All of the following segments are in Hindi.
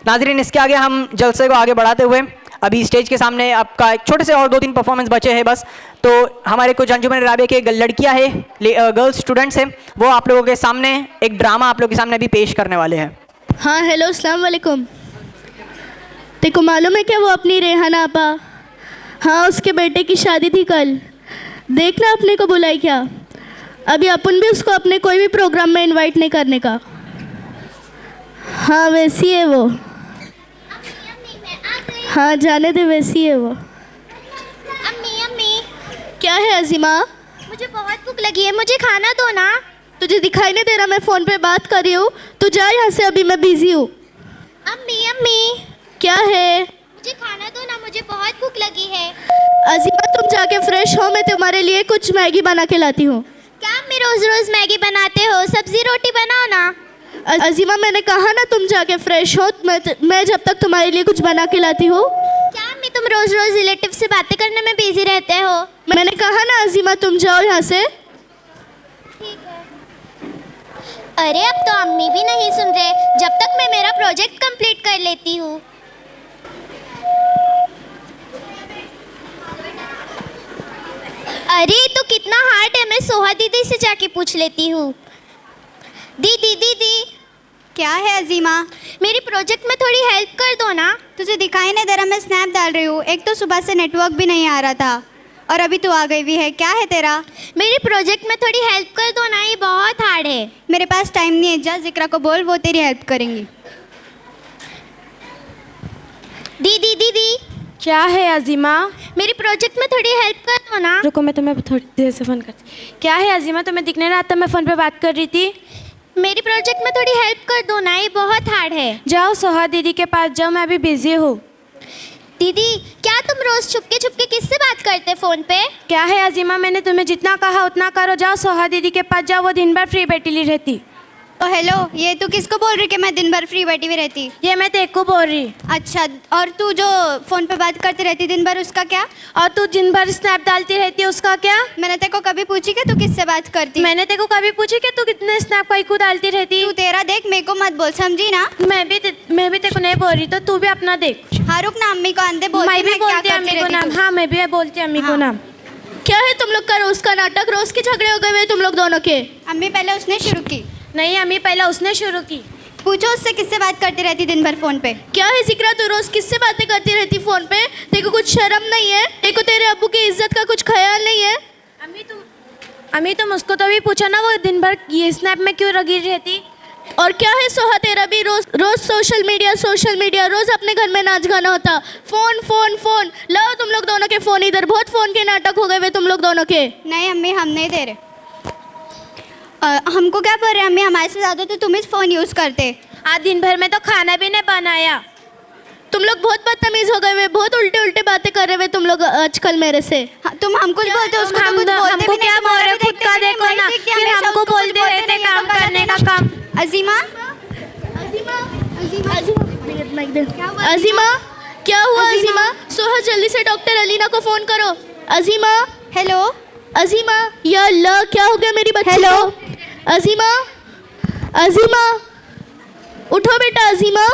नाज़रीन, इसके आगे हम जलसे को आगे बढ़ाते हुए अभी स्टेज के सामने आपका एक छोटे से और 2-3 परफॉर्मेंस बचे हैं बस। तो हमारे कुछ अंजुमन राबिया के लड़कियां हैं, गर्ल्स स्टूडेंट्स हैं, वो आप लोगों के सामने एक ड्रामा आप लोगों के सामने अभी पेश करने वाले हैं। हाँ हेलो, अस्सलाम वालेकुम। तेको मालूम है क्या वो अपनी रेहाना आपा, हाँ उसके बेटे की शादी थी कल। देखना अपने को बुलाई क्या। अभी अपन भी उसको अपने कोई भी प्रोग्राम में इनवाइट नहीं करने का। हाँ वैसी है वो, हाँ जाने दे, वैसी है वो। अम्मी अम्मी, क्या है अजीमा? मुझे बहुत भूख लगी है, मुझे खाना दो ना। तुझे दिखाई नहीं दे रहा मैं फ़ोन पे बात कर रही हूँ? तू जा यहाँ से, अभी मैं बिजी हूँ। अम्मी अम्मी, क्या है? मुझे खाना दो ना, मुझे बहुत भूख लगी है। अजीमा तुम जाके फ्रेश हो, मैं तुम्हारे लिए कुछ मैगी बना के लाती हूँ। क्या अम्मी रोज रोज मैगी बनाते हो? सब्जी रोटी बनाओ ना। अजीमा मैंने कहा ना तुम जाके फ्रेश हो, मैं जब तक तुम्हारे लिए कुछ बना के लाती हूँ। क्या अम्मी तुम रोज रोज रिलेटिव से बातें करने में बिजी रहते हो? मैंने कहा ना अजीमा तुम जाओ यहाँ से। ठीक है। अरे अब तो अम्मी भी नहीं सुन रहे, जब तक मैं मेरा प्रोजेक्ट कंप्लीट कर लेती हूँ। अरे तो कितना हार्ड है, मैं सोहा दीदी से जाके पूछ लेती हूँ। दीदी दीदी, क्या है अजीमा? मेरी प्रोजेक्ट में थोड़ी हेल्प कर दो ना। तुझे दिखाई नहीं दे रहा? मैं स्नैप डाल रही हूँ। एक तो सुबह से नेटवर्क भी नहीं आ रहा था और अभी तू आ गई भी है। क्या है तेरा? मेरी प्रोजेक्ट में थोड़ी हेल्प कर दो ना, ये बहुत हार्ड है। मेरे पास टाइम नहीं है, जा जिक्रा को बोल, वो तेरी हेल्प करेंगी। दीदी दीदी, क्या है अजीमा? मेरी प्रोजेक्ट में थोड़ी हेल्प कर दो ना। रुको मैं तुम्हें थोड़ी देर से फ़ोन करती। क्या है अजीमा, तुम्हें दिखने ना आता? मैं फ़ोन पे बात कर रही थी। मेरी प्रोजेक्ट में थोड़ी हेल्प कर दो ना, ये बहुत हार्ड है। जाओ सोहा दीदी के पास जाओ, मैं अभी बिजी हूँ। दीदी, क्या तुम रोज छुपके छुपके किससे बात करते फ़ोन पे? क्या है अजीमा, मैंने तुम्हें जितना कहा उतना करो। जाओ सोहा दीदी के पास जाओ, वो दिन भर फ्री बैठी रहती। ओ हेलो, ये तू किसको बोल रही कि मैं दिन भर फ्री बैठी हुई रहती? ये मैं तेरे को बोल रही। अच्छा, और तू जो फ़ोन पे बात करती रहती दिन भर, उसका क्या? और तू दिन भर स्नैप डालती रहती है, उसका क्या? मैंने तेरे को कभी पूछी कि तू किससे बात करती? मैंने तेरे को कभी पूछी कि तू कितने स्नैप कहीं को डालती रहती? तू तेरा देख, मेरे को मत बोल, समझी ना? मैं भी तेरे को नहीं बोल रही, तो तू भी अपना देख। हाँ रुक ना, अम्मी को अंधे बोल। मैं भी बोलती अम्मी को नाम। हाँ मैं भी बोलती अम्मी को नाम। क्या है तुम लोग का रोज का नाटक? रोज के झगड़े हो गए हुए तुम लोग दोनों के। अम्मी पहले उसने शुरू की। नहीं अम्मी, पहले उसने शुरू की। पूछो उससे किससे बात करती रहती दिन भर फ़ोन पे। क्या है जिक्रा, तू रोज किससे बातें करती रहती फोन पे? तेरे को कुछ शर्म नहीं है? तेरे को तेरे अब्बू की इज्जत का कुछ ख्याल नहीं है? अम्मी तुम उसको तो भी पूछो ना, वो दिन भर ये स्नैप में क्यों लगी रहती? और क्या है सोहा, तेरा भी रोज सोशल मीडिया, रोज अपने घर में नाच गाना होता। फोन फोन फोन, लाओ तुम लोग दोनों के फोन इधर। बहुत फोन के नाटक हो गए वे तुम लोग दोनों के। नहीं अम्मी, हम नहीं दे रहे। हमको क्या बोल रहे हैं अम्मी? हमारे से ज़्यादा तो तुम ही फ़ोन यूज़ करते। आज दिन भर में तो खाना भी नहीं बनाया। तुम लोग बहुत बदतमीज हो गए वे, बहुत उल्टे बातें कर रहे वे तुम लोग आजकल मेरे से। हाँ, तुम हमको बोलते हो, उसको तो कुछ बोलते हमको भी नहीं। क्या बोल रहे हो? खुद का देखो ना, फिर हमको बोलते रहते काम करने का काम। अजीमा, अजीमा क्या हुआ? अजीमा सोहा, जल्दी से डॉक्टर अलीना को फोन करो। अजीमा, हेलो अजीमा, या अल्लाह क्या हो गया मेरी बच्ची हेलो? को? अजीमा, अजीमा उठो बेटा। Azima,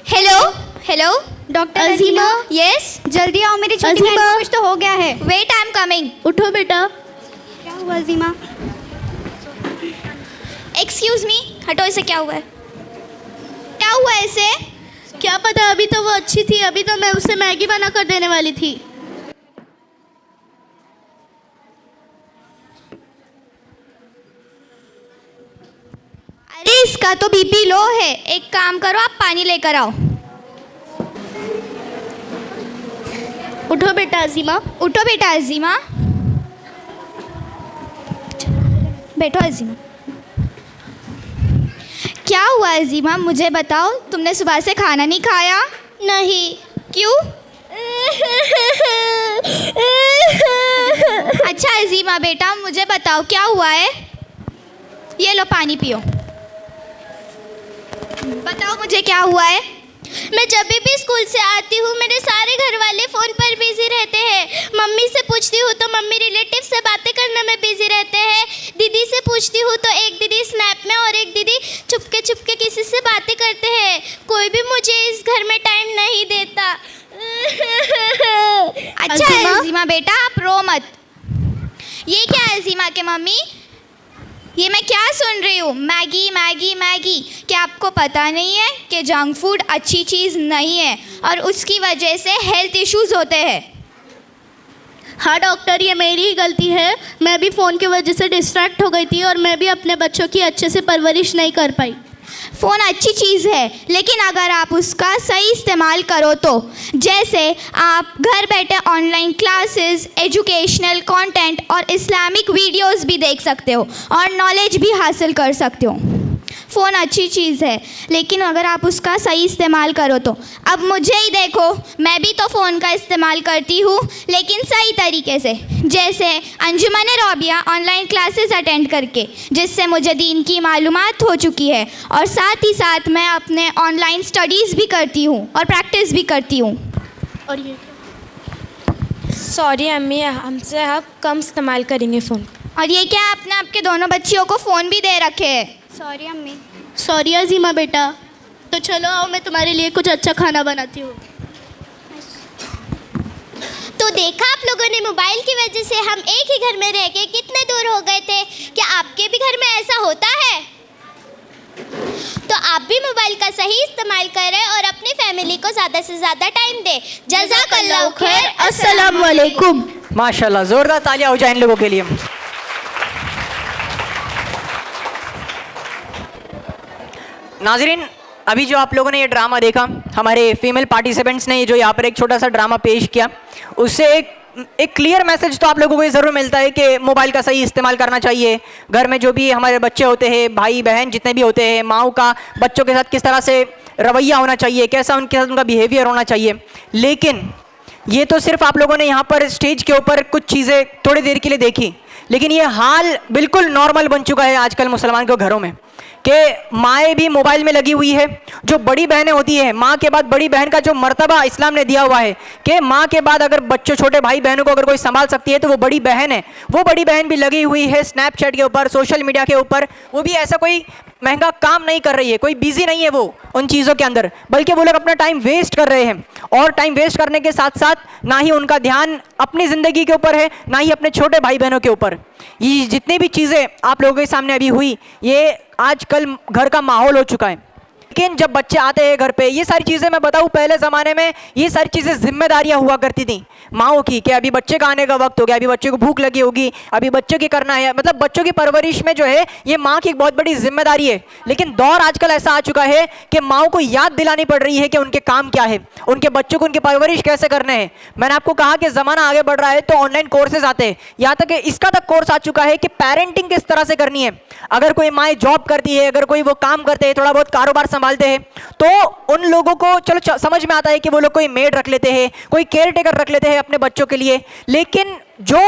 hello hello, doctor Azima? Yes, जल्दी आओ, मेरी छोटी अजीमा? बहन को कुछ तो हो गया है। Wait I am coming. उठो बेटा। क्या हुआ अजीमा? एक्सक्यूज मी, हटो, इसे क्या हुआ है? क्या हुआ है इसे? क्या पता, अभी तो वो अच्छी थी, अभी तो मैं उसे मैगी बना कर देने वाली थी। अरे इसका तो बीपी लो है, एक काम करो, आप पानी लेकर आओ। उठो बेटा अजीमा। उठो बेटा अजीमा, बैठो अजीमा। क्या हुआ अजीमा, मुझे बताओ। तुमने सुबह से खाना नहीं खाया? नहीं। क्यों? अच्छा अजीमा बेटा, मुझे बताओ क्या हुआ है। ये लो पानी पियो। बताओ मुझे क्या हुआ है। मैं जब भी स्कूल से आती हूँ मेरे सारे घर वाले फ़ोन पर बिजी रहते हैं। मम्मी से पूछती हूँ तो मम्मी रिलेटिव से बातें करने में बिजी रहते हैं। दीदी से पूछती हूँ तो एक दीदी स्नैप में और एक दीदी चुपके किसी से बातें करते हैं। कोई भी मुझे इस घर में टाइम नहीं देता। अच्छा है जीमा बेटा, आप रो मत। ये क्या है जीमा के मम्मी, ये मैं क्या सुन रही हूँ? Maggi Maggi Maggi. क्या आपको पता नहीं है कि जंक फूड अच्छी चीज़ नहीं है और उसकी वजह से हेल्थ इश्यूज होते हैं? हाँ डॉक्टर, ये मेरी ही गलती है। मैं भी फ़ोन की वजह से डिस्ट्रैक्ट हो गई थी और मैं भी अपने बच्चों की अच्छे से परवरिश नहीं कर पाई। फ़ोन अच्छी चीज़ है, लेकिन अगर आप उसका सही इस्तेमाल करो तो जैसे आप घर बैठे ऑनलाइन क्लासेस, एजुकेशनल कंटेंट और इस्लामिक वीडियोस भी देख सकते हो और नॉलेज भी हासिल कर सकते हो। फ़ोन अच्छी चीज़ है, लेकिन अगर आप उसका सही इस्तेमाल करो तो। अब मुझे ही देखो, मैं भी तो फ़ोन का इस्तेमाल करती हूँ, लेकिन सही तरीके से। जैसे अंजुमन रबिया ऑनलाइन क्लासेस अटेंड करके, जिससे मुझे दीन की मालूमात हो चुकी है और साथ ही साथ मैं अपने ऑनलाइन स्टडीज़ भी करती हूँ और प्रैक्टिस भी करती हूँ। और ये सॉरी अम्मी, हमसे अब कम इस्तेमाल करेंगे फ़ोन। और ये क्या, आपने आपके दोनों बच्चियों को फ़ोन भी दे रखे हैं? सॉरी अम्मी। सॉरी अजीमा बेटा। तो चलो आओ, मैं तुम्हारे लिए कुछ अच्छा खाना बनाती हूँ। तो देखा आप लोगों ने, मोबाइल की वजह से हम एक ही घर में रह के कितने दूर हो गए थे। क्या आपके भी घर में ऐसा होता है? तो आप भी मोबाइल का सही इस्तेमाल करें और अपनी फैमिली को ज़्यादा से ज़्यादा टाइम दें। जज़ाकल्लाहु खैर। अस्सलाम वालेकुम। माशाल्लाह, ज़ोरदार तालियां हो जाए इन लोगों के लिए। नाजरीन, अभी जो आप लोगों ने ये ड्रामा देखा, हमारे फीमेल पार्टिसिपेंट्स ने जो यहाँ पर एक छोटा सा ड्रामा पेश किया, उससे एक क्लियर मैसेज तो आप लोगों को ये ज़रूर मिलता है कि मोबाइल का सही इस्तेमाल करना चाहिए। घर में जो भी हमारे बच्चे होते हैं, भाई बहन जितने भी होते हैं, माओ का बच्चों के साथ किस तरह से रवैया होना चाहिए, कैसा उनके साथ उनका बिहेवियर होना चाहिए। लेकिन ये तो सिर्फ आप लोगों ने यहाँ पर स्टेज के ऊपर कुछ चीज़ें थोड़ी देर के लिए देखी, लेकिन ये हाल बिल्कुल नॉर्मल बन चुका है आजकल मुसलमान के घरों में कि माएँ भी मोबाइल में लगी हुई है। जो बड़ी बहनें होती है, माँ के बाद बड़ी बहन का जो मर्तबा इस्लाम ने दिया हुआ है कि माँ के बाद अगर बच्चों, छोटे भाई बहनों को अगर कोई संभाल सकती है तो वो बड़ी बहन है। वो बड़ी बहन भी लगी हुई है स्नैपचैट के ऊपर, सोशल मीडिया के ऊपर। वो भी ऐसा कोई महंगा काम नहीं कर रही है, कोई बिजी नहीं है वो उन चीज़ों के अंदर, बल्कि वो लोग अपना टाइम वेस्ट कर रहे हैं। और टाइम वेस्ट करने के साथ साथ ना ही उनका ध्यान अपनी ज़िंदगी के ऊपर है, ना ही अपने छोटे भाई बहनों के ऊपर। ये जितनी भी चीज़ें आप लोगों के सामने अभी हुई, ये आजकल घर का माहौल हो चुका है। लेकिन जब बच्चे आते हैं घर पे, ये सारी चीज़ें मैं बताऊँ, पहले ज़माने में ये सारी चीज़ें जिम्मेदारियाँ हुआ करती थी माँओं की कि अभी बच्चे का आने का वक्त हो गया, अभी बच्चे को भूख लगी होगी, अभी बच्चों की करना है। मतलब बच्चों की परवरिश में जो है ये माँ की एक बहुत बड़ी जिम्मेदारी है। लेकिन दौर आजकल ऐसा आ चुका है कि माँओं को याद दिलानी पड़ रही है कि उनके काम क्या है, उनके बच्चों को उनकी परवरिश कैसे करने हैं। मैंने आपको कहा कि ज़माना आगे बढ़ रहा है तो ऑनलाइन कोर्सेज आते हैं, यहाँ तक कि इसका तक कोर्स आ चुका है कि पेरेंटिंग किस तरह से करनी है। अगर कोई माँ जॉब करती है, अगर कोई वो काम करते हैं, थोड़ा बहुत कारोबार संभालते हैं, तो उन लोगों को चलो समझ में आता है कि वो लोग कोई मेड रख लेते हैं, कोई केयर टेकर रख लेते हैं अपने बच्चों के लिए। लेकिन जो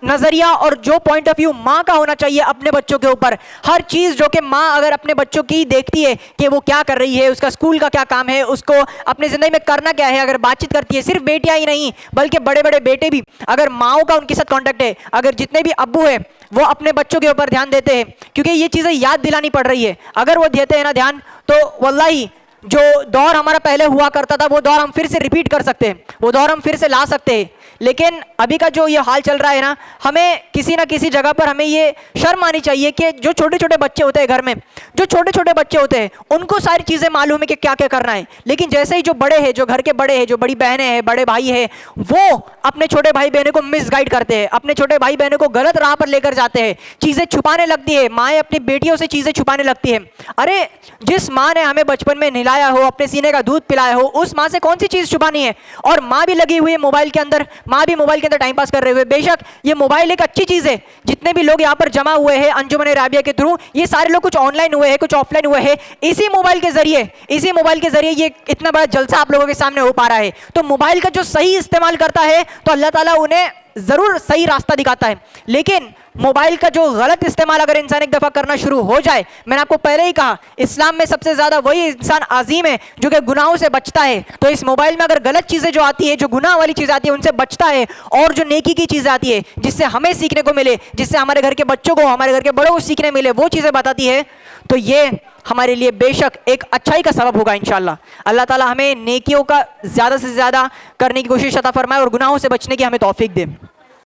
नज़रिया और जो पॉइंट ऑफ व्यू माँ का होना चाहिए अपने बच्चों के ऊपर, हर चीज़ जो कि माँ अगर अपने बच्चों की देखती है कि वो क्या कर रही है, उसका स्कूल का क्या काम है, उसको अपनी ज़िंदगी में करना क्या है, अगर बातचीत करती है, सिर्फ बेटियाँ ही नहीं बल्कि बड़े बड़े बेटे भी, अगर माँओं का उनके साथ कॉन्टैक्ट है, अगर जितने भी अब्बू हैं वो अपने बच्चों के ऊपर ध्यान देते हैं, क्योंकि ये चीज़ें याद दिलानी पड़ रही है। अगर वो देते हैं ना ध्यान, तो वल्लाही जो दौर हमारा पहले हुआ करता था वो दौर हम फिर से रिपीट कर सकते हैं, वो दौर हम फिर से ला सकते हैं। लेकिन अभी का जो ये हाल चल रहा है ना, हमें किसी ना किसी जगह पर हमें ये शर्म आनी चाहिए कि जो छोटे छोटे बच्चे होते हैं घर में, जो छोटे छोटे बच्चे होते हैं, उनको सारी चीज़ें मालूम है कि क्या क्या करना है। लेकिन जैसे ही जो बड़े हैं, जो घर के बड़े हैं, जो बड़ी बहनें हैं, बड़े भाई हैं, वो अपने छोटे भाई बहनों को मिसगाइड करते हैं, अपने छोटे भाई बहनों को गलत राह पर लेकर जाते हैं, चीज़ें छुपाने लगती है। माएँ अपनी बेटियों से चीज़ें छुपाने लगती है। अरे जिस माँ ने हमें बचपन में नहलाया हो, अपने सीने का दूध पिलाया हो, उस माँ से कौन सी चीज़ छुपानी है। और माँ भी लगी हुई है मोबाइल के अंदर, माँ भी मोबाइल के अंदर टाइम पास कर रहे हुए। बेशक ये मोबाइल एक अच्छी चीज़ है, जितने भी लोग यहाँ पर जमा हुए हैं अंजुमन राबिया के थ्रू, ये सारे लोग कुछ ऑनलाइन हुए हैं, कुछ ऑफलाइन हुए हैं। इसी मोबाइल के जरिए ये इतना बड़ा जलसा आप लोगों के सामने हो पा रहा है। तो मोबाइल का जो सही इस्तेमाल करता है तो अल्लाह ताला उन्हें ज़रूर सही रास्ता दिखाता है, लेकिन मोबाइल का जो गलत इस्तेमाल अगर इंसान एक दफ़ा करना शुरू हो जाए, मैंने आपको पहले ही कहा इस्लाम में सबसे ज़्यादा वही इंसान आज़ीम है जो कि गुनाहों से बचता है। तो इस मोबाइल में अगर गलत चीज़ें जो आती है, जो गुनाह वाली चीज़ आती है, उनसे बचता है, और जो नेकी की चीज़ आती है जिससे हमें सीखने को मिले, जिससे हमारे घर के बच्चों को, हमारे घर के बड़ों को सीखने मिले, वो चीज़ें बताती है, तो ये हमारे लिए बेशक एक अच्छाई का सबब होगा इंशाअल्लाह। अल्लाह ताला हमें नेकियों का ज़्यादा से ज़्यादा करने की कोशिश अता फरमाए और गुनाहों से बचने की हमें तौफीक दे।